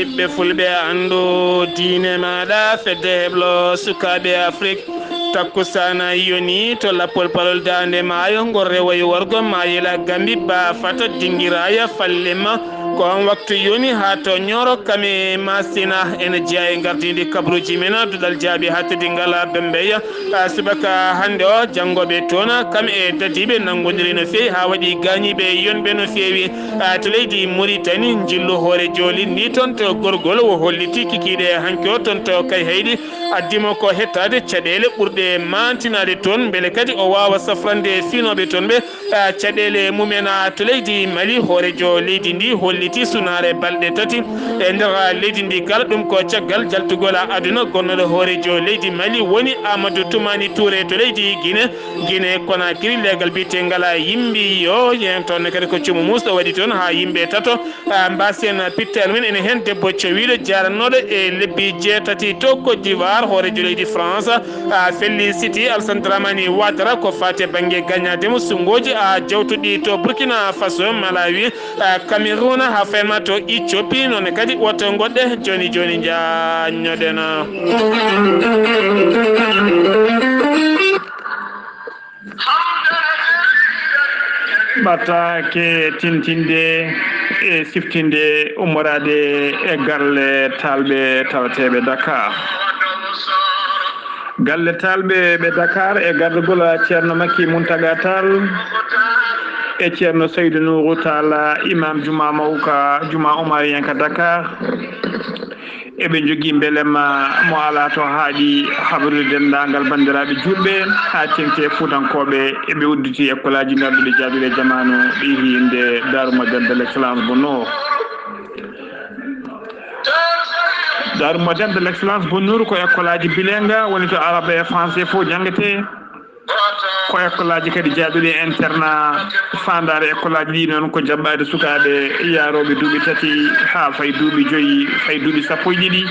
ɓiɓɓe fulɓe andu diine maɗa fedde heɓlo sukaɓe Afrique takkusana yoni to lappol palol dande maayo ngol rewoyi worgo mayila gambi ba fata dingiraya fallema ko on waktu yoni ha to ñoro kame masina ene jeeya e gardidi kabruji men duɗal jaabi hattudi ngala bembeya subaka hande o janggoɓe toon kam e dadiɓe nangodiri no fewi ha waɗi gañiɓe yonɓe no fewi to leydi Mauritanie jillu hoore joli ni toon to gorgol o holliti kikiɗe hanki o toon to kay heyɗi addimo ko hettade caɗele ɓurɗe mantinade toon beele kadi o wawa safrande finoɓe toon ɓe caɗele mumen to leydi Mali hoorejo leydi ndi holliti sunare balɗe tati e nder leydi ndi kala ɗum ko caggal jaltugol aduna gonnoɗo hoorejo leydi Mali woni Amadou Toumani Touré to leydi Guinée Conakry legal bitegal yimɓi yo yen toon kadi ko cuumu musɗo waɗi toon ha yimɓe tato mbasen pittel men ene hen debbo cewiɗo jaranoɗo e lebbi jeetati to Côte d'Ivoire hoorejo leydi France Félicité Alassane Dramane Ouattara ko fate banggue gagnademo sungoji jawtuɗi to Burkina Faso Malawi Cameroun ha ferma to Éthiopie noon kadi woto goɗɗe joni jañoɗena battake tintinde e siftinde ummorade e galle talɓe tawateɓe Dakar galle talɓe ɓe Dakar e gardugol ceerno Makki Mountaga Tall e ceerno Seydou Nourou Tall imam juma mawka juma omarien ka Dakar eɓe jogui beelema mo ala to haaɗi habrude dendagal bandiraɓe julɓe ha tengte fuutankoɓe eɓe udditi école aji ngarduɗe jaaduɗe jamanu ɗi hinde Darou Moderne de l'excellence bo Nour Darou Moderne de l'excellence bo Nour ko école aji bilingue woni to arabe e français fo jangete ko école aji kadi jaaduɗe internat fandare école aji ɗi noon ko jaɓɓade sukaɓe yaroɓe duuɓi tati ha fay duuɓi joyyi fay duuɓi sappo e ɗiɗi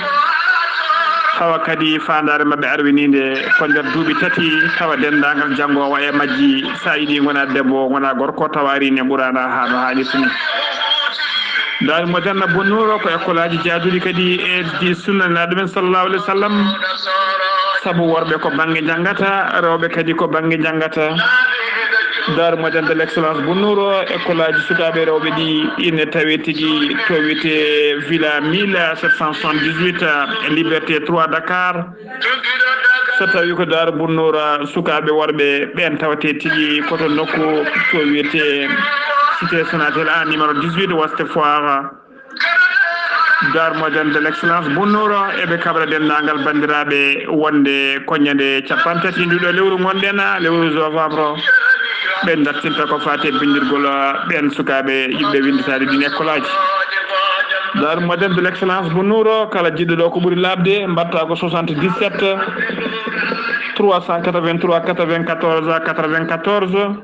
tawa kadi fandare mabɓe arwinide ko nder duuɓi tati tawa dendagal janggowo e majji sa yiiɗi gona debbo gona gorko tawa arine ɓurana ha no haalisi ni Darou Moderne bo Nour ko école aji jaaduɗi kadi e di sunnanaɗo men sallallahu alayhi wa sallam sabu worɓe ko banggue janggata rewɓe kadi ko banggue janggata Darou Moderne de l'excellence bo Nour école aji sukaɓe rewɓe ɗi ine tawi tigui to wiyete villa 1778 liberté 3 Dakar so tawi ko Darou bo Nour sukaɓe worɓe ɓen tawate tigui koto nokku to wiyete cité Sonatel a numéro 18 Ouest Foire Darou Moderne de l'excellence bo Nour eɓe kabra dendagal bandiraɓe wonde koññade capantati nduɗo lewru gonɗen lewru novembre ɓen dartinta ko fate bindirgol ɓen sukaɓe yimɓe winditade ɗin école aji Darou Moderne de l'excellence bo Nour kala jiɗɗo ɗo ko ɓuuri labde mbatta ko 77 383 94 94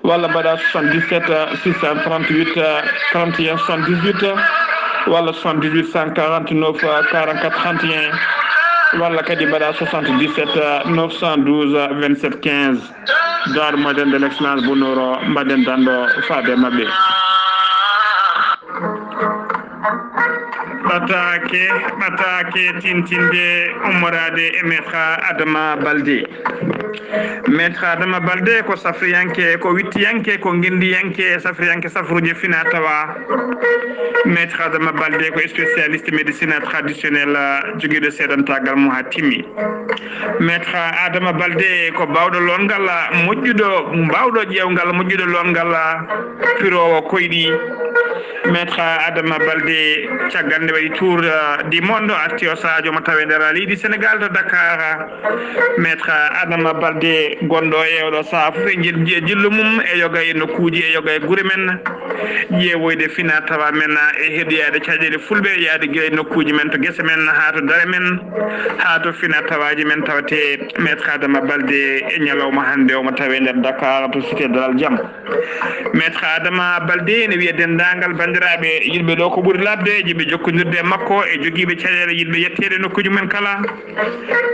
walla mbaɗa 77 638 31 78 walla 78 149 44 31 walla kadi mbaɗa 77 912 27 15 Darou Moderne de l'excellence bo Nour mbaɗen danɗo faade mabɓe ɓatake tintinde ummorade e maître Adama Baldé maître Adama Baldé ko safriyanke ko wittiyanke ko guindiyanke safriyanke safruji fina tawa maître Adama Baldé ko spécialiste médecine traditionnelle joguiɗo seedantagal mo ha timmi maître Adama Baldé ko bawɗo longal moƴƴuɗo mbawɗo ƴewgal moƴƴuɗo longal pirowo koyɗi maître Adama Baldé caggal nde waɗi tour du monde arti o Sadio mo tawe nder leydi Sénégal to Dakar maître Adama Baldé gonɗo e oɗo saaha fof e jillu mum e yoga e nokkuji e yoga e guure men ƴeewoyde fina tawa men e heɗoyade caɗele fulɓe yaade guila e nokkuji men to guese men ha to dare men ha to fina tawaji men tawate maître Adama Baldé e ñalawma hande omo tawe nder Dakar to cité Dalal Jaam maître Adama Baldé ne wiya dendagal bandiraɓe yimɓe ɗo ko ɓuuri labde yiɓe jokkodirde makko e jogiiɓe caɗeele yiɗɓe yettede nokkuji men kala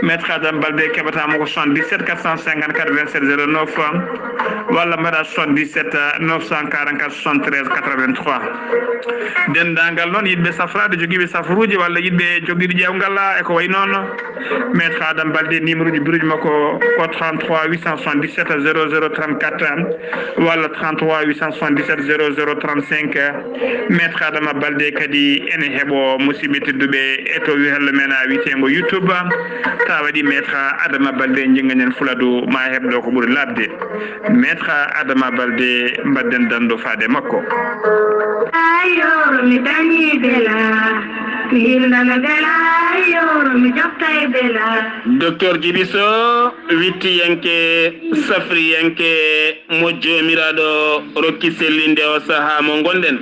maître Adama Baldé keɓatamo ko 77 454 27 09 walla mbaɗa 77 944 73 83 dendagal noon yiɗɓe safrade jogiiɓe safruji walla yiɗɓe joguiɗo ƴewgal e ko way noon maître Adama Baldé numéro ji bureau makko ko 33 877 00 34 walla 33 877 00 35 maître Adama Baldé kadi ene heeɓo musidɓe tedduɓe e to hello men a wiyetego YouTube ta waɗi maître Adama Baldé jinganen Fuladu ma heɓɗo ko ɓuuri labde maître Adama Baldé mbadden dando faade makko ayoro mi dañi bela mi hildana bela ayoro mi joftay bela docteur Djibiso wittiyanke safriyanke mo jomiraɗo rokki sellinde o saaha mo gonɗen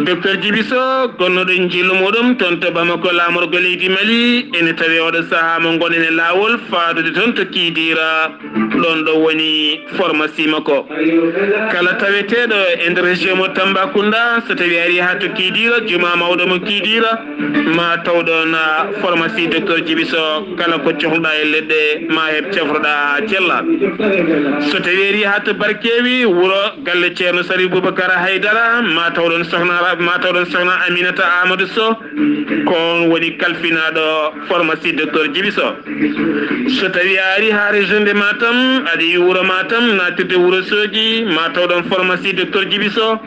docteur Djibiso gonnoɗo jillu muɗum toon to Bamako lamorgo leydi Mali ene tawi oɗo saaha mo gonɗen e lawol faadude toon to kiidira ɗon ɗo woni pharmacie makko kala taweteɗo e nder région mo Tambacounda so tawi ari ha to kiidira juma mawɗo mo kiidira ma tawɗon pharmacie docteur Djibiso kala ko cohluɗa e leɗɗe ma heɓ cefroɗa cella so tawi ari ha to Barkewi wuuro galle ceerno Sari Boubacar Haydara ma tawɗon sohna Aminata Amadou Sow kon woni kalfinaɗo pharmacie docteur Djibiso so tawi ari ha région de Matam aɗa yi wuuro Matam natirde Wourossogui ma tawɗon pharmacie docteur Djibiso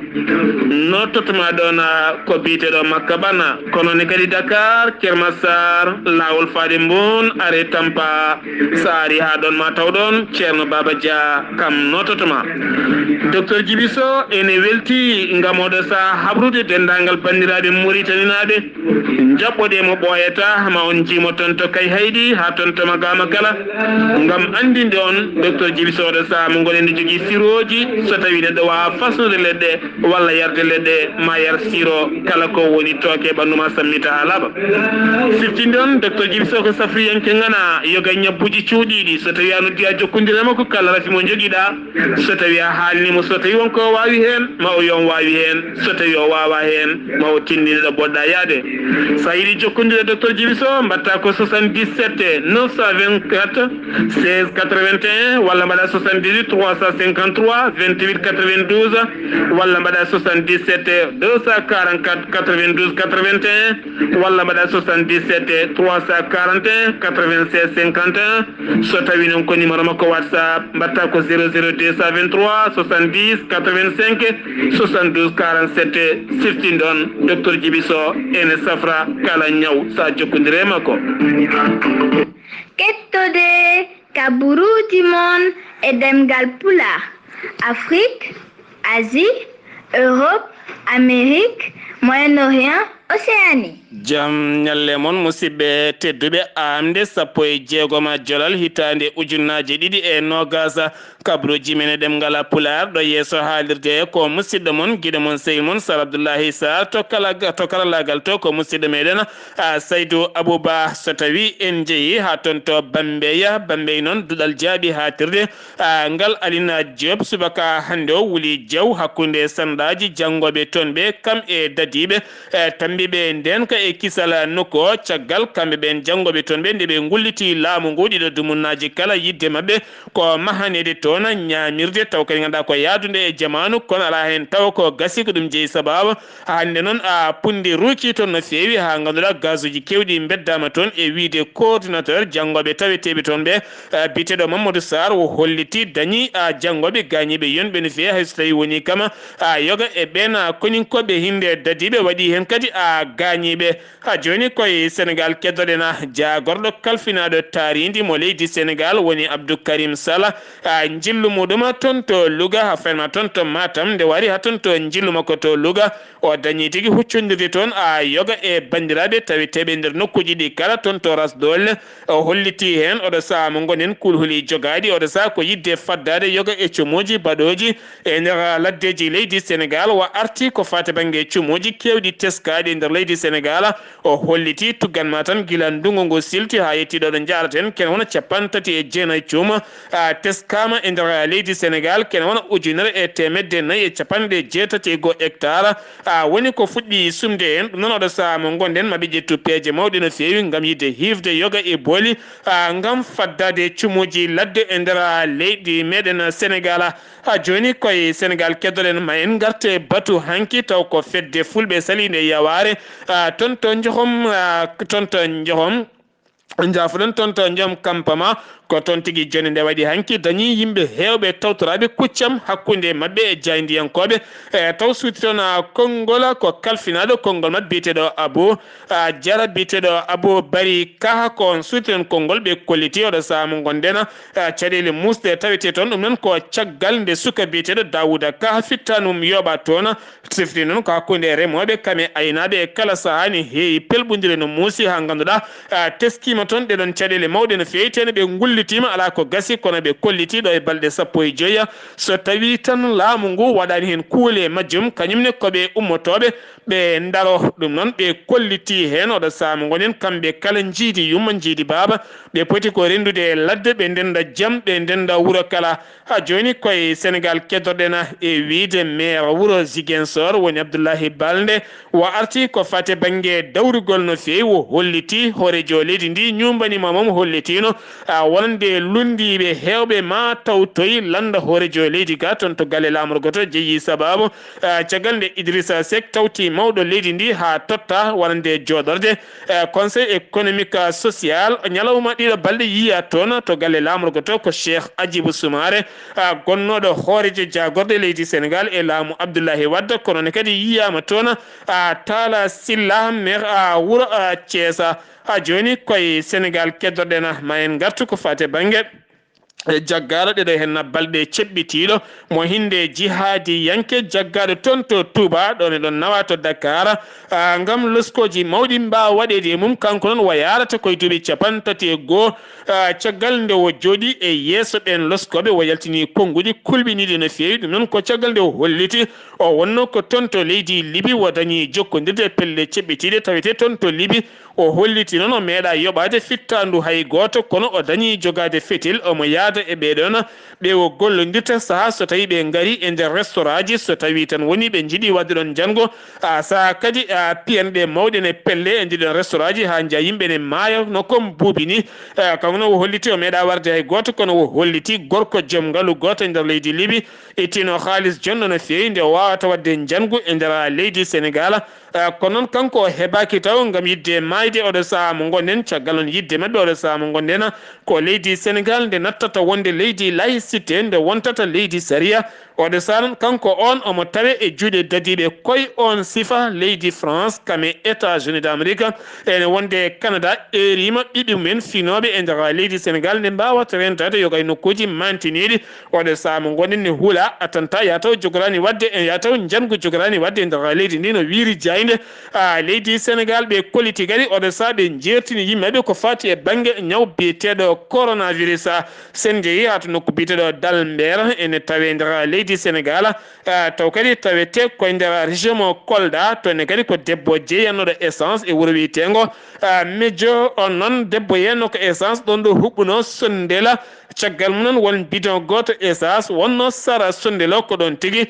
nottotoma ɗon ko biyeteɗo Makka Bana kono ne kadi Dakar Kermassar lawol faade Mbon are Tampa sa ari ha ɗon ma tawɗon ceerno Baba Dia kam nottotoma docteur Djibiso ene welti ngam oɗo sa habrude dendagal bandiraɓe Mauritaninaɓe jaɓɓoɗe mo ɓoyata ma on jimo toon to kay haydi ha toon to Magama kala ngam andinde on docteur Djibiso oɗo sa mo gonende jogui siroji so tawi neɗɗo wawa fasnude leɗɗe walla yarde leɗɗe ma yar siro kala ko woni tooke ɓanduma sammita ha laaɓa siftinde on docteur Djibiso ko safriyanke ngana yoga ñabbuji cuuɗiɗi so tawi a noddi a jokkodirema ko kala rafi mo joguiɗa so tawi a haalnimo so tawi wonko wawi hen ma o yon wawi hen so tawi o wawa hen ma o tindini ɗo boɗɗa yaade sa yiiɗi jokkodire docteur Djibiso mbatta ko 77 924 16 81 walla mbaɗa 78 353 28 92 walla mbaɗa 77 244 92 81 walla mbaɗa 77 341 96 51 so tawi noon ko numéro makko WhatsApp mbatta ko 00 223 70 85 72 47 siftinɗon docteur Djibiso ene safra kala ñaw sa jokkodire makko kettode kaburuji mon e demgal pula Afrique Asie Europe Amérique Moyen-Orient Océanie jam ñalle mon musidɓe tedduɓe amde 16 jolal hitande ujunnaje ɗiɗi e nogasa kabruji men e ɗemgal pular ɗo yeeso haalirde ko musidɗo mon guiɗo mon sehil mon Sar Abdoullahi Sarr to karallagal to ko musidɗo meɗen Saydou Abouba so tawi en jeeyi ha toon to Bambey noon duɗal jaaɓi hatirde ngal Alina Diop subaka hande o wuuli jaw hakkude sandaji janggoɓe toon ɓe kam e dadiɓe tambiɓe nden ka e kisal nokku o caggal kamɓe ɓen janggoɓe toon ɓe nde ɓe gulliti laamu ngu ɗiɗo dumunnaji kala yidde mabɓe ko mahanede toon ñamirde taw kadi ganduɗa ko yaadude e jamanu kono ala hen taw ko gasi ko ɗum jeeyi sababu hande noon pundi ruuki toon no feewi ha ganduɗa gaz uji kewɗi beddama toon e wiide coordinateur janggoɓe taweteɓe toon ɓe biteɗo Mamadou Sarr o holliti dañi janggoɓe gañiɓe yonɓe no feewi hayso tawi woni kam yoga e ɓen koninkoɓe hinde dadiɓe waɗi hen kadi gañiɓe ha joni koye Sénégal keddoɗen jagorɗo kalfinaɗo taaridi mo leydi Sénégal woni Abdou Karim Sall jillu muɗum toon to Louga ha ferma toon to Matam nde wari ha toon to jillu makko to Louga o dañi tigui huccodirde toon yoga e bandiraɓe taweteɓe nder nokkuji ɗi kala toon to Rasdol o holliti hen oɗo saaha mo gonen kulhuli jogaɗi oɗo saaha ko yidde faddade yoga e cuumuji baɗoji e nder laddeji leydi Sénégal wa arti ko fate banggue cuumuji kewɗi teskaɗi nder leydi Sénégal o holliti tuggan ma tan gila ndungu ngu silti ha yettiɗo ɗo jaraten ken wona 39 cuuma teskama e nder leydi Sénégal ken wona 1,480 hectare woni ko fuɗɗi sumde en ɗum noon oɗo saha mo gonɗen maɓe ƴettu peeje mawɗe no feewi ngam yidde hifde yoga e booli ngam faddade cumuji ladde e nder leydi meɗen Sénégal ha joni koye Sénégal keddoɗen ma en garte batu hanki taw ko fedde fulɓe salinde yaware ton to johom jafuɗon toon to joom kampama ko toon tigui joni nde waɗi hanki dañi yimɓe hewɓe tawtoraɓe kuccam hakkude mabɓe e jaydiyankoɓe taw suuti toon konngol ko kalfinaɗo konngol mabɓe biyeteɗo Abou Diarra biyeteɗo Abou Bari Ka ko suuti toon konngol ɓe kolliti oɗo saaha mo gonɗen caɗele musɗe tawete toon ɗum noon ko caggal nde suka biyeteɗo Daouda Ka fittanum yoɓa toon sifti noon ko hakkude remoɓe kame aynaɓe e kala sahani heewi pelɓodire no muusi ha ganduɗa teskima toon ɗeɗon caɗele mawɗe no fewi tene ɓe gullitima ala ko gasi kono ɓe kollitiɗo e balɗe 15 so tawi tan laamu ngu waɗani hen kuule majjum kañumne koɓe ummotoɓe ɓe daro ɗum noon ɓe kolliti hen oɗo saama gonen kamɓe kala jiidi yumma jiidi baaba ɓe poti ko rendude ladde ɓe ndenda jaam ɓe ndenda wuuro kala ha joni koye Sénégal keddoɗen e wiide maire wuuro Ziguinchor woni Abdoulaye Balde wo arti ko fate banggue dawrugol no fewi wo holliti hoorejo leydi ndi ñumbanima moom hollitino wonde lundiɓe hewɓe ma tawtoyi landa hoorejo leydi ga toon to galle lamorgo to jeeyi sababu caggal nde Idrissa Seck tawti mawɗo leydi ndi ha totta wonande jooɗorde conseil économique social ñalawma ɗiɗo balɗe yiya toon to galle lamorgo to ko Cheikh Adjibou Soumaré gonnoɗo hoorejo jagorde leydi Sénégal e laamu Abdoulaye Wade kono ne kadi yiyama toon Talla Sylla maire wuuro Thiès ha joni koye Sénégal keddoɗen ma en gartu ko fate banggue jaggaɗo ɗeɗo hen balɗe ceɓɓitiɗo mo hinde jihadi yanke jaggaɗo toon to Touba ɗon e ɗon nawa to Dakar ngam loskoji mawɗi mbawa waɗede mum kanko noon wa yarata koye duuɓi 31 caggal nde wo jooɗi e yeeso ɓen loskoɓe wo yaltini konnguɗi kulɓiniɗi no fewi ɗum noon ko caggal nde o holliti o wonno ko toon to leydi Liby wo dañi jokkodirde pelle ceɓɓitiɗe tawete toon to Liby o holliti noon o meeɗa yoɓade fittandu hay goto kono o dañi jogade fetel omo yaada e ɓeɗon ɓe o gollodirta saaha so tawi ɓe gaari e nder restaurant ji so tawi tan woni ɓe jiiɗi wadde ɗon jango saaha kadi piyanɗe mawɗe ne pelle e ndiɗon restaurant ji ha jiya yimɓe ne maayo no kom buubini kanko o holliti o meeɗa warde hay goto kono o holliti gorko joom ngaalu goto e nder leydi Liby ittino haalis jonɗo no fewi nde wawata wadde jangu e nder leydi Sénégal kono noon kanko o heɓaki taw ngam yidde mayde oɗo saaha mo gonɗen caggal on yidde mabɓe oɗo saaha mo gonɗen ko leydi Sénégal nde nattata wonde leydi laïcité nde wontata leydi saria oɗo saaha noon kanko on omo tawe e juuɗe dadiɓe koye on sifa leydi France kame États-Unis d'Amérique ene wonde Canada erima ɓiɓɓe mumen finoɓe e nder leydi Sénégal nde mbawata rentade yoga e nokkuji mantiniɗi oɗo saaha mo gonɗen ne huula attanta yataw jogorani wadde yataw jangu jogorani wadde e nder leydi ndi no wiiri jayde leydi Sénégal ɓe kolliti kadi oɗo saaha ɓe jertini yimɓeɓe ko fati e banggue ñaw biyeteɗo coronavirus sen jeeyi ha to nokku biyeteɗo Dalembert ene tawe nder leydi Sénégal taw kadi tawete koye nder région mo Kolda to ne kadi ko debbo jeeyannoɗo essence e wuuro wiyetengo Médio on noon debbo yeyanno ko essence ɗon ɗo huɓɓuno sondela caggal mum noon won bidon goto essence wonno sara sondelo ko ɗon tigui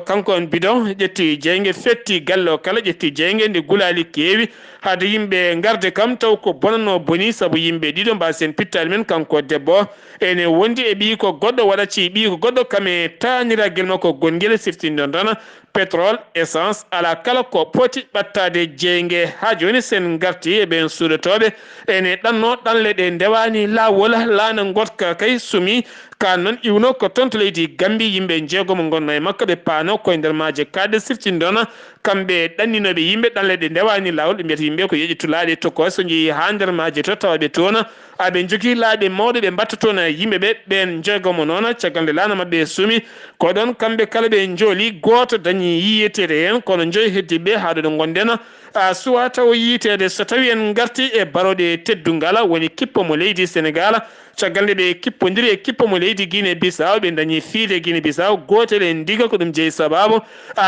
kanko on bidon ƴetti jeygue fetti galle o kala ƴetti jeygue nde gulali keewi haade yimɓe garde kam taw ko bonanno boni saabu yimɓe ɗiɗo mbasen pittali men kanko debbo ene wondi e ɓii ko goɗɗo waɗaci ɓii ko goɗɗo kame taniraguel makko gonguel siftindon tan pétrole essence ala kala ko poti ɓattade jeygue ha joni sen garti e ɓen suuɗotoɓe ene ɗanno ɗanle ɗe ndewani lawol laana gotka kay sumi ka noon iwno ko toon to leydi Gambie yimɓe jeegomo gonno e makko ɓe paano koye nder maaje kadde siftindon kamɓe ɗanninoɓe yimɓe ɗanle ɗe ndewani lawol ɓe mbiyata yimɓe ko yeƴitu laaɗe tokko so jeeyi ha nder maaje to tawaɓe toon aɓe jogui laaɓe mawɗe ɓe mbatta toon yimɓeɓe ɓen jeegomo noon caggal nde laana mabɓe sumi ko ɗon kamɓe kala ɓe jooli goto dañi yiyetede hen kono joyi heddiɓe haɗo ɗo gonden suwa taw yitede so tawi en garti e barode teddungala woni kippo mo leydi Sénégal caggal nde ɓe kippodiri e kippo mo leydi Guinée Bissau ɓe dañi fiide Guinée Bissau gotel en ndiga ko ɗum jeeyi sababu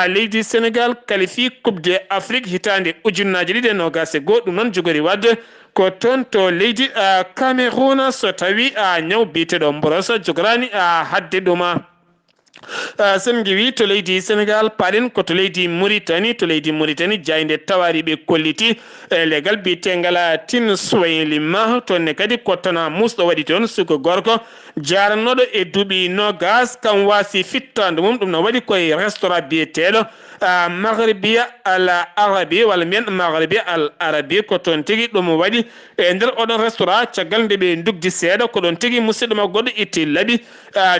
leydi Sénégal qualifie coupe de Afrique hitande ujunnaje ɗiɗi e nogas e goho ɗum noon jogori wadde ko toon to leydi Cameroun so tawi ñaw biteɗo mborosa jogorani hadde ɗuma sen giwi to leydi Sénégal paɗen ko to leydi Mauritanie jayde tawari ɓe kolliti legal bitengal tin suwaylima tonne kadi kottana musɗo waɗi toon suko gorko jaranoɗo e duuɓi nogas kam wasi fittande mum ɗum no waɗi koye restaurant biyeteɗo Maghribia al Arabi walla mbiyen Maghribia al Arabi ko toon tigui ɗum waɗi e nder oɗon restaurant caggal nde ɓe dugdi seeɗa ko ɗon tigui musidɗo ma goɗɗo itti laaɓi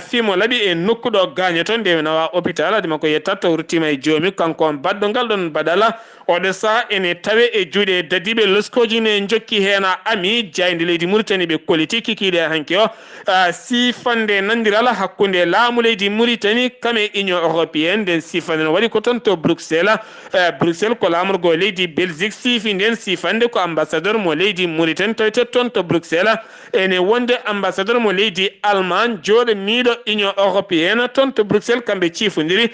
fimo laaɓi e nokkuɗo gagne toon nde nawa hôpital adima ko yettatta wurtima e joomi kanko on badɗo ngal ɗon badala oɗo saaha ene tawe e juuɗe dadiɓe loskoji ne jokki hen ami jayde leydi Mauritanie ɓe koliti kikiɗe hanke o sifande nandiral hakkude laamu leydi Mauritanie kame union européenne nden sifande no waɗi ko toon to Bruxelles ko lamorgo leydi Belgique sifi nden sifande ko ambassadeur mo leydi Mauritanie tawete toon to Bruxelles ene wonde ambassadeur mo leydi Allemagne joɗaniɗo union européenne toon to Bruxelles kamɓe cifodiri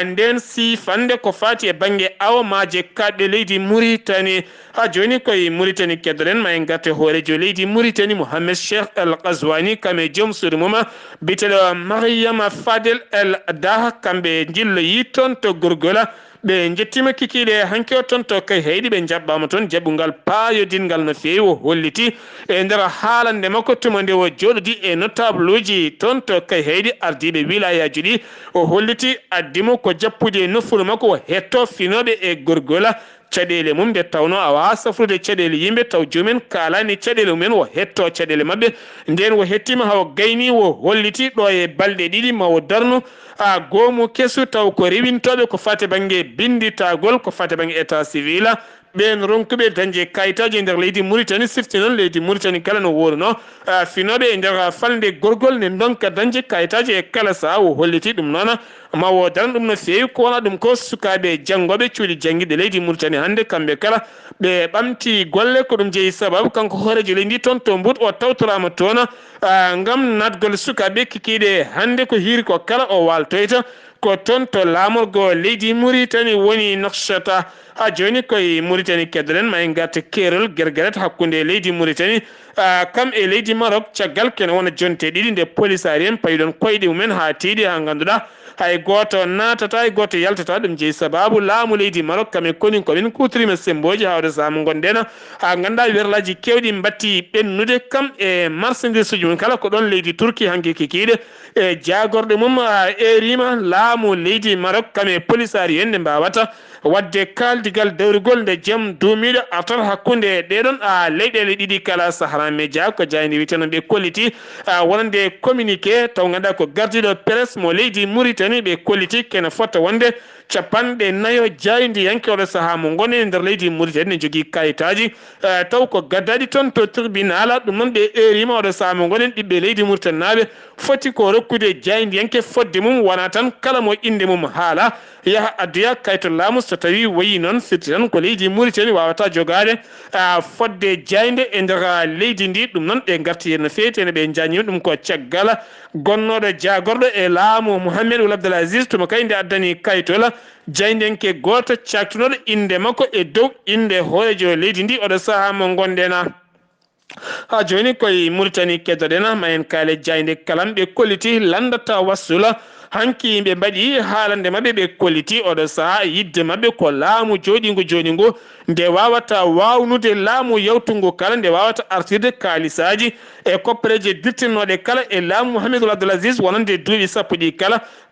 nden sifande ko fati e banggue awmaje kaɗɗe leydi Mauritanie ha joni koye Mauritanie keddoɗen ma en garte hoorejo leydi Mauritanie Mohamed Cheikh El Ghazouani kame joom suudu mum biteɗo Mariama Fadel El Dah kamɓe jilloyi toon to Gurgola ɓe jettima kikiɗe hanke o toon to kay heyɗi ɓe jaɓɓama toon jaɓɓugal payodingal no fewi o holliti e nder haalande makko tuma nde o joɗodi e notable uji toon to kay heyɗi ardiɓe wilayaji ɗi o holliti addimo ko jappude nofuru makko o hetto finoɓe e Gurgola caɗele mum nde tawno awa safrude caɗele yimɓe taw jomumen kalani caɗele mumen o hetto caɗele mabɓe nden o hettima hawo gayni o holliti ɗo e balɗe ɗiɗi ma o darnu goomu kesu taw ko rewintoɓe ko fate banggue binditagol ko fate banggue état civil ɓen ronkuɓe dañde kayitaji e nder leydi Mauritanie sifti noon leydi Mauritanie kala no woruno finoɓe e nder falde gorgol ne donka dañde kayitaji e kala saha o holliti ɗum noon ma o daran ɗum no fewi ko wona ɗum ko sukaɓe janggoɓe cuuɗi jangguiɗe leydi Mauritanie hande kamɓe kala ɓe ɓamti golle ko ɗum jeeyi sababu kanko hoorejo leydi toon to Mbut o tawtorama toon gam natgol sukaɓe kikiɗe hande ko hiiri ko kala o waltoyta ko toon to lamorgo leydi Mauritanie woni Nouakchott ha joni koye Mauritanie keddoɗen ma en garta kerol guerguerat hakkude leydi Mauritanie kam e leydi Maroc caggal kene wona jonte ɗiɗi nde police ari en payiɗon koyɗe mumen ha tiiɗi ha ganduɗa hay goto natata e goto yaltata ɗum jeeyi sababu laamu leydi Maroc kamen koni komin kutorima semboji hawde saama gonɗen ha ganduɗa werlaji kewɗi batti ɓennude kam e marchandise uji mum kala ko ɗon leydi Turquie hanki kikiɗe e jagorɗe mum erima laamu leydi Maroc kame police ari en nde mbawata wadde kaldigal dawrugol nde jaam duumiɗo artan hakkude ɗeɗon leyɗele ɗiɗi kala Sahara Média ko jayde witeno ɓe kolliti wonande communiqué taw ganduɗa ko gardiɗo presse mo leydi Mauritanie ɓe kolliti kene fotta wonde capanɗe nayo jaydi yankeoɗo saaha mo goni e nder leydi Mauritanie ne jogui kayitaji taw ko gaddaɗi toon to tribunal ɗum noon ɓe erima oɗo saaha mo gonen ɓiɓɓe leydi Mauritanie naɓe foti ko rokkude jaydi yanke fodde mum wona tan kala mo inde mum haala yaha addoya kayto laamu so tawi wayi noon firti tan ko leydi Mauritanie wawata jogade fodde jayde e nder leydi ndi ɗum noon ɓe garti hen no fewi tene ɓe jañimi ɗum ko caggal gonnoɗo jagorɗo e laamu Mohamed Ould Abdel Aziz tuma kay nde addani kaytola jaydenke goto caktunoɗo inde makko e dow inde hoorejo leydi ndi oɗo saaha mo gonɗena ha joni koye Mauritanie keddoɗena ma en kaale jayde kalam ɓe kolliti landata wassula hanki yimɓe mbaɗi haalande mabɓe ɓe kolliti oɗo saaha yidde mabɓe ko laamu joɗigo nde wawata wawnude laamu yawtungo kala nde wawata artirde kalisaji e koppareje dirtinnoɗe kala e laamu Mohamed Ould Abdel Aziz wonande duuɓi sappo ɗi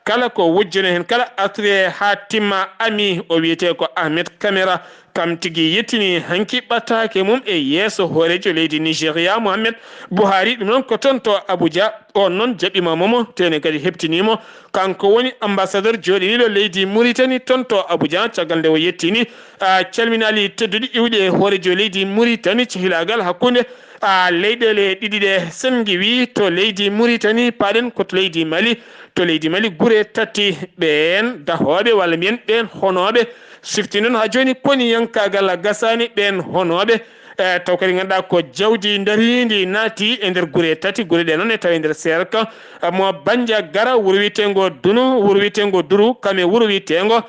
kala ko wujjone hen kala artire ha timma ami o wiyete ko Ahmed Camara kam tigui yettini hanki ɓattake mum e yeeso hoorejo leydi Nigéria Mohamed Buhari ɗum noon ko toon to Abuja on noon jaɓɓima momo tene kadi heptinimo kanko woni ambassadeur joɗiniɗo leydi Mauritanie toon to Abuja caggal nde o yettini calminali tedduɗi iwɗe hoorejo leydi Mauritanie cihilagal hakkude leyɗele ɗiɗi ɗe sen giwi to leydi Mauritanie paɗen koto leydi Mali to leydi Mali gure tati ɓen dahoɓe walla mbiyen ɓen honoɓe sifti noon ha joni koni yankagal gasani ɓen honoɓe taw kadi ganduɗa ko jawdi daridi naati e nder gure tati gure ɗe noon e tawi nder serka mo banja gara wuro witengo dunu wuro witengo duru kame wuro witengo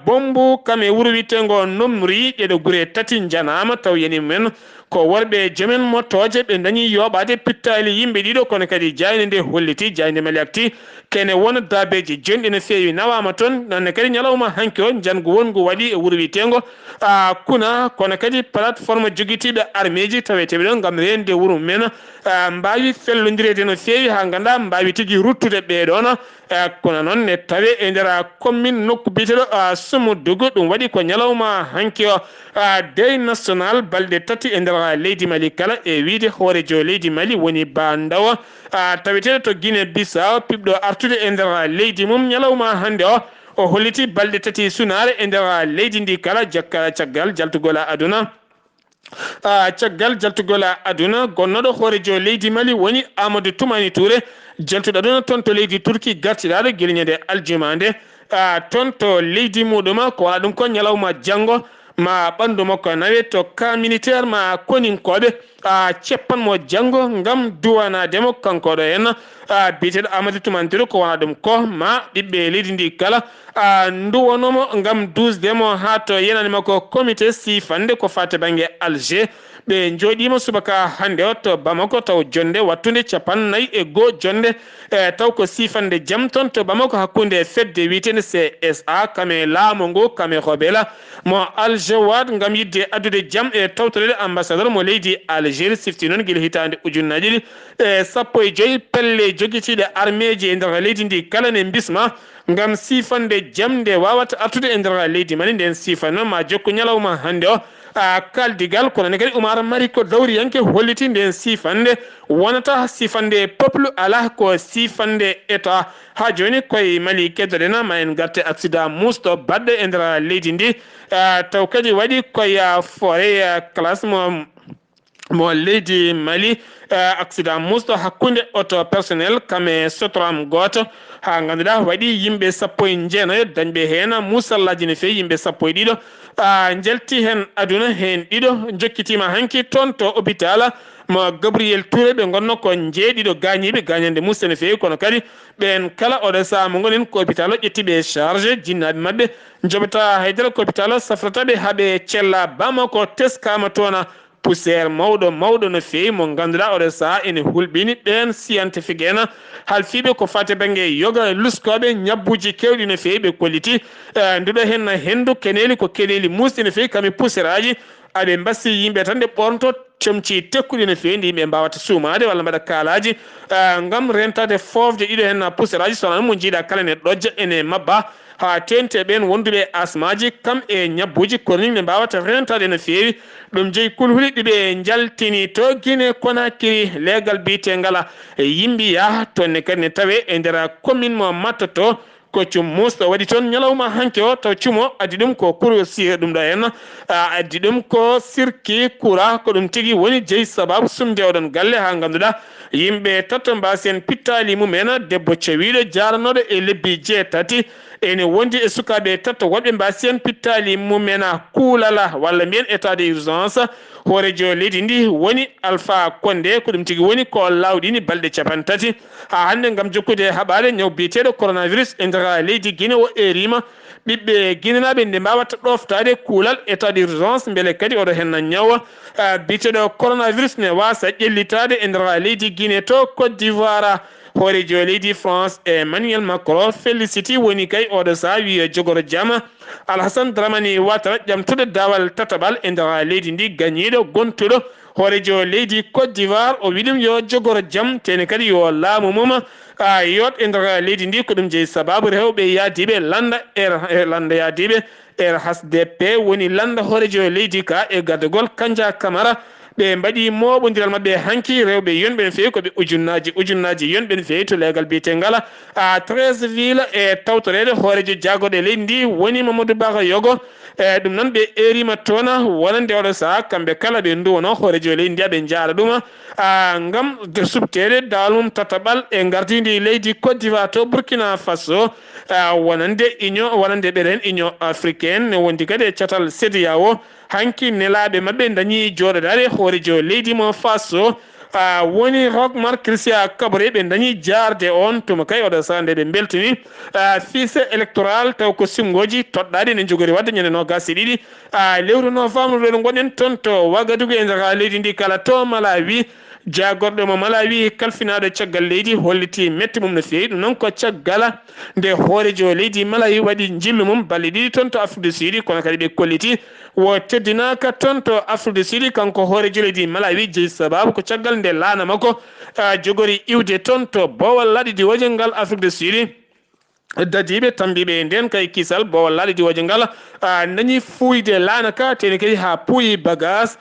bombu kame wuro witengo nomri ɗeɗo gure tati janama taw yani men ko worɓe jomen mottoje ɓe dañi yoɓade pittali yimɓe ɗiɗo kono kadi jayde nde holliti jayde mali akti kene wona dabeji jonɗi no fewi nawama toon nonne kadi ñalawma hanki o jango wongo waɗi e wuro witengo kuna kono kadi plateforme joguitiɓe armeji taweteɓe ɗon gam rende wuro men mbawi fellodirede no fewi ha ganda mbawi tigui ruttude ɓeɗon kono noon ne tawe e nder commune nokku biteɗo Sumudugu ɗum waɗi ko ñalawma hanki o deuil national balɗe tati e nder leydi Mali kala e wiide hoorejo leydi Mali woni bandawa taweteɗo to Guinée Bissau piɓɗo artude e nder leydi mum ñalawma hande o holliti balɗe tati sunare e nder leydi ndi kala jakka caggal jaltugol aduna caggal jaltugol aduna gonnoɗo hoorejo leydi Mali woni Amadou Toumani Touré jaltuɗo aduna toon to leydi Turki gartiɗaɗo guelñede aljumande toon to leydi muɗum ko wona ɗum ko ñalawma janggo ma ɓandu makko nawe to ka militaire ma koninkoɓe ceppanmo janggo ngam duwanademo kankoɗo en biteɗo Amadou Toumani Touré ko wona ɗum ko ma ɓiɓɓe leydi ndi kala duwanomo ngam dusdemo ha to yenani makko comité sifande ko fate banggue Alger ɓe jooɗima subaka hande o to Bamako taw jonde wattude 49 jonde taw ko sifande jaam toon to Bamako hakkude fedde wiitende CSA kame laamu ngu kame hobela mo Aljawad ngam yidde addude jaam e tawtorede ambassadeur mo leydi Algérie sifti noon guila hitande ujunnaji ɗiɗi e 15 pelle joguitiɗe armeji e nder leydi ndi kala ne bisma ngam sifande jaam nde wawata artude e nder leydi Mali nden sifande noon ma jokku ñalawma hande o kaldigal kono ne kadi Oumar Mari ko dawriyanke holliti nden sifande wonata sifande peuple ala ko sifande état ha joni koye Mali keddoɗen ma en garte accident musto badɗo e nder leydi ndi taw kadi waɗi koye forêt classe mo leydi Mali accident musto hakkude auto personnel kame sotram goto ha ganduɗa waɗi yimɓe 19 dañɓe hen musallaji ne fewi yimɓe 12 jelti hen aduna hen ɗiɗo jokkitima hanki toon to hôpital mo Gabriel Touré ɓe gonno ko jeeɗiɗo gañiɓe gañande musta ne fewi kono kadi ɓen kala oɗo saaha mo gonen ko hôpital o ƴettiɓe charge jinnaɓe mabɓe joɓata haydara ko hôpital o safrataɓe haaɓe cella Bamako teskama toona poussiére mawɗo no fewi mo ganduɗa oɗo saaha ene hulɓini ɓen scientifique en halfiɓe ko fate banggue yoga luskoɓe ñabbuji kewɗi no fewi ɓe kolliti nduɗo hen hendu keneli ko keneli musɗi no fewi kami poussiére aji aɓe mbasi yimɓe tan ɗe ɓornoto comci tekkuɗi no fewi nde yimɓe mbawata suumade walla mbaɗa kaalaji ngam rentade fofde ɗiɗo hen poussiére aji sono mo jiiɗa kala ne ɗojja ene mabba ha tente ɓen wonduɓe asmaji kam e ñabbuji kono ni ɓe mbawata rentade no fewi ɗum jeeyi kulhuli ɗiɓe jaltini to Guinée Conakry leegal biyetengal yimɓe yaha tonne kadi ne tawe e nder commune mo mattoto ko cummusɗo waɗi toon ñalawma hanke o taw cumo addi ɗum ko cour sir ɗum ɗo en addi ɗum ko sirki coura ko ɗum tigui woni jeeyi sababu sumde oɗon galle ha ganduɗa yimɓe tatto mbasen pittali mumen debbo cewiɗo jaranoɗo e lebbi jeetati ene wondi e sukaɓe tatto woɓɓe mbasen pittali mumen kuulala walla mbiyen état de urgence hoorejo leydi ndi woni Alpha Condé ko ɗum tigui woni ko lawɗini balɗe 30 ha hande gam jokkude haɓade ñaw biyeteɗo coronavirus e nder leydi Guinée o erima ɓiɓɓe guinenaɓe nde mbawata ɗoftade kuulal état d'urgence beele kadi oɗo hen ñawa biyeteɗo coronavirus ne wasa ƴellitade e nder leydi Guinée to Côte d'Ivoire hoorejo leydi France Emmanuel Macron féliciti woni kay oɗo saaha wi jogoro jaam Alassane Dramane Ouattara ƴamtuɗo dawal tataɓal e nder leydi ndi gañiɗo gontuɗo hoorejo leydi Côte d'Ivoire o wi ɗum yo jogoro jaam tene kadi yo laamu mum yot e nder leydi ndi ko ɗum jeeyi sababu rewɓe yaadiɓe landa landa yaadiɓe RHDP woni landa hoorejo leydi ka e gardugol Kanja Camara ɓe mbaɗi moɓodiral mabɓe hanki rewɓe yonɓe no fewi koɓe ujunnaji yonɓe no fewi to legal biyetengala 13 ville e tawtorede hoorejo jagoɗo e leydi ndi woni Mamadou Baka Yogo ɗum noon ɓe erima toon wonande oɗo saaha kamɓe kala ɓe duwono hoorejo e leydi ndi ɓe jaara ɗum ngam subtede dawal mum tataɓal e gardidi leydi Côte d'Ivoire to Burkina Faso wonande ɓeɗen union africaine ne wondi kadi e catal CEDEAO hanki nelaɓe mabɓe dañi joɗodare hoorejo leydi mo Faso woni Roch-Marc Christian Kaboré ɓe dañi jarde on tuma kay oɗo saaha nde ɓe beltini fiche électoral taw ko simgoji toɗɗaɗi ne jogori wadde ñande nogas e ɗiɗi lewru novembre ɗo gonɗen toon to Ouagadougou e nder leydi ndi kala to Malawi jagorɗo mo Malawi kalfinaɗo caggal leydi holliti metti mum no fewi ɗum noon ko caggal nde hoorejo leydi Malawi waɗi jillu mum balɗe ɗiɗi toon to Afrique du Sud kono kadi ɓe kolliti wo teddinaka toon to Afrique du Sud kanko hoorejo leydi Malawi jeeyi sababu ko caggal nde laana makko jogori iwde toon to Bowal Laaɗi Diwaje ngal Afrique du Sud dadiɓe tambiɓe nden kay kisal Bowal Laaɗi Diwaje ngal dañi fuyde laana ka teni kadi ha puyi bagage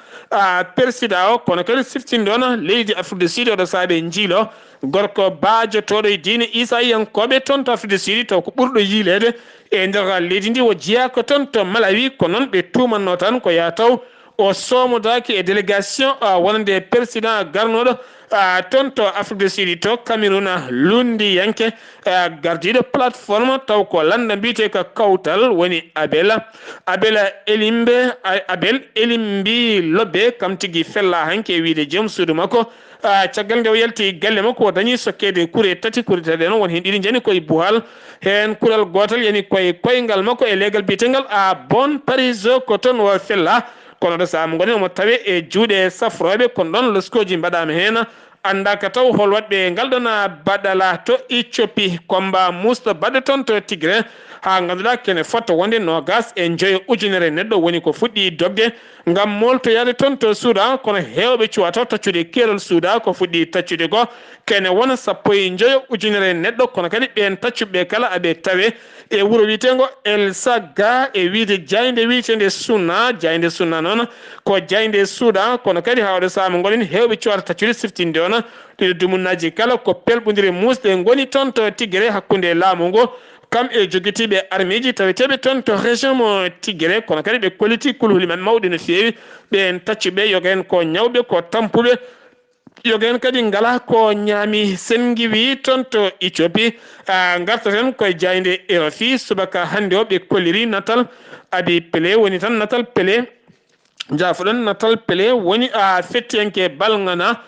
persida o kono kadi siftinde on leydi Afrique du Sud oɗo saaɓe jiilo gorko baajotoɗo e diine Isayankoɓe toon to Afrique du Sud taw ko ɓurɗo yiilede e nder leydi ndi o jeyaka toon to Malawi ko noon ɓe tumanno tan ko ya taw o somodaki e délégation wonande président garnoɗo toon to Afrique du Sud to Cameroun lundi yanke gardiɗo plateforme taw ko landa mbiyete ko kawtal woni Abel Elimbi Lobbe kam tigui fella hanke wiide joom suudu makko caggal nde o yalti galle makko o dañi sokkede kuure tati kuure tati noon woni hen ɗiɗi jani koye Bouhal hen kuural gotal yani koye koyngal makko e legal biyetengal Bon Paris ko toon o fella kono ɗo saaha mo goni omo tawe e juuɗe safroɓe kono ɗon loskoji mbaɗama hen andaka taw hol waɗɓe ngal ɗon baɗala to Éthiopie komba musto baɗɗo toon to Tigré ha ganduɗa kene fotta wonde nogas e joyo ujunere neɗɗo woni ko fuɗɗi dogde ngam moltoyade toon to Soudan kono hewɓe cuwata taccude keerol Soudan ko fuɗɗi taccude ko kene wona 15 ujunere neɗɗo kono kadi ɓen taccuɓe kala aɓe tawe e wuuro wiyetego El Saga e wiide jayde wiyetede sunna noon ko jayde Soudan kono kadi hawde saaha mo gonen hewɓe cuwata taccude siftinde on ɗiɗo dumunnaji kala ko pelɓodiri musɗe goni toon to Tigré hakkude laamu ngo kam e joguitiɓe armée ji taweteɓe toon to région mo Tigré kono kadi ɓe kolliti kulhuli men mawɗi no fewi ɓen taccuɓe yoga hen ko ñawɓe ko tampuɓe yoga hen kadi ngala ko ñaami sengiwi toon to Éthiopie garta ten koye jayde RFI subaka hande o ɓe kolliri natal Abi Pelé woni tan natal Pelé jafoɗon natal Pelé woni fettiyanke balgana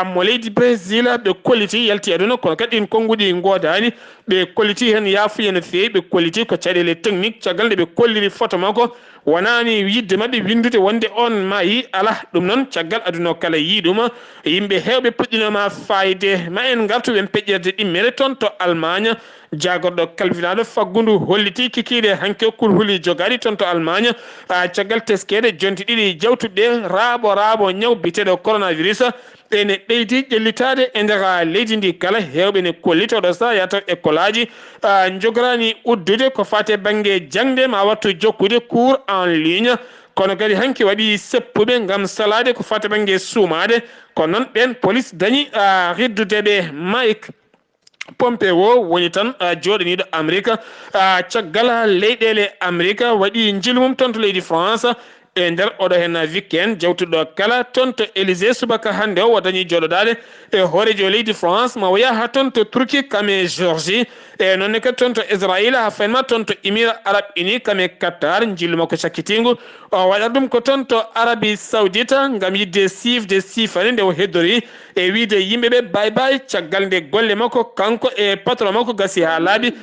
mo leydi Brésil ɓe kolliti yalti aduna kono kadi ɗin konnguɗi godani ɓe kolliti hen yafuya no fewi ɓe kolliti ko caɗele technique caggal nde ɓe kolliri photo makko wonani yidde mabɓe windude wonde on maayi ala ɗum noon caggal aduna o kala yiɗuma yimɓe hewɓe puɗɗinoma fayde ma en gartuɓe peƴƴerde ɗimmere toon to Allemagne jagorɗo kalfinaɗo faggudu holliti kikiɗe hanke kulhuli jogaɗi toon to Allemagne caggal teskede jonti ɗiɗi jawtuɗe raaɓo ñaw biteɗo coronavirus ene ɓeydi ƴellitade e nder leydi ndi kala hewɓe ne kollita oɗo sa yataw école aji jogorani uddude ko fate banggue jangde ma wattu jokkude cours en ligne kono kadi hanki waɗi seppuɓe gam salade ko fate banggue suumade kono noon ɓen police dañi riddudeɓe Mike Pompeo woni tan joɗaniɗo Amérique caggal leyɗele Amérique waɗi jilmum toon to leydi France e nder oɗo hen weekend jawtuɗo kala toon to Élysée subaka hande o dañi joɗodade e hoorejo leydi France ma waya ha toon to Turquie kame Géorgie e nonne kadi toon to Israël ha faynma toon to Émirats Arabes Unis kame Qatar jillu makko cakkitingu o waɗat ɗum ko toon to Arabie Saoudite gam yidde sifde sifane nde o heddori e wiide yimɓeɓe bay caggal nde golle makko kanko e patron makko gasi ha laaɓi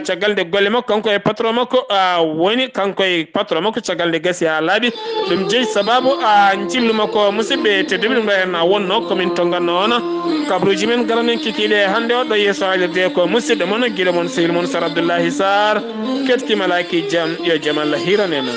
caggal nde golle makko kanko e patron makko woni kanko e patron makko caggal nde gasi ha laaɓi ɗum jeeyi sababu jillu makko musidɓe tedduɓe ɗum ɗo hen wonno komin tonganno on kabruji men garamen kikiɗe hande o ɗo yeeso haalirde ko musidɗo moon guiɗo moon sehil moon Sar Abdoullahi Sarr kettimalaki jaam yo jaam Allah hiranema.